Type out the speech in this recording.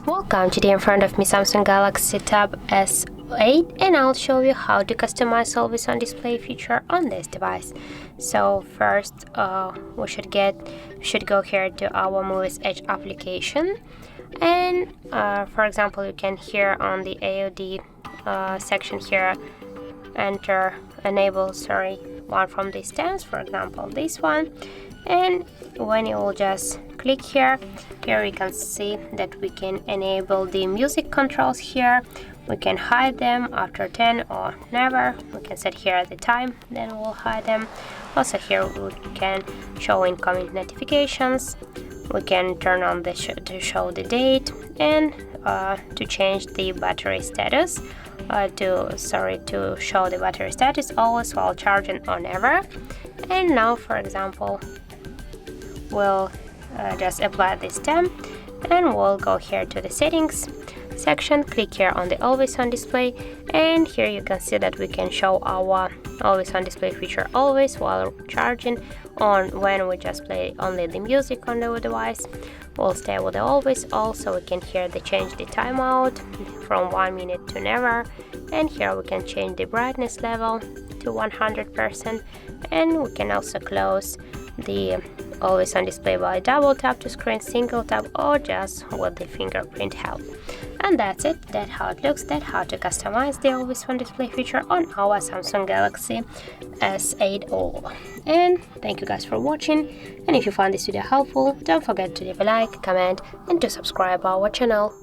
Welcome, today in front of me Samsung Galaxy Tab S8, and I'll show you how to customize always on display feature on this device. So first we should go here to our Movies Edge application, and for example you can here on the AOD section here enable one from these stands, for example this one. And when you will just click here we can see that we can enable the music controls here. We can hide them after 10 or never. We can set here the time, then we'll hide them. Also here we can show incoming notifications. We can turn on to show the date, and to change the battery status, to show the battery status always while charging or never. And now for example we'll just apply this stem, and we'll go here to the settings section, click here on the always on display, and here you can see that we can show our always on display feature always while charging on when we just play only the music on the device. We'll stay with the always. Also we can here change the timeout from 1 minute to never, and here we can change the brightness level to 100%, and we can also close the always on display by double tap to screen, single tap, or just with the fingerprint help. And that's it. That's how it looks. That's how to customize the always on display feature on our Samsung Galaxy S8 Ultra. And thank you guys for watching, and if you found this video helpful, don't forget to leave a like, comment, and to subscribe our channel.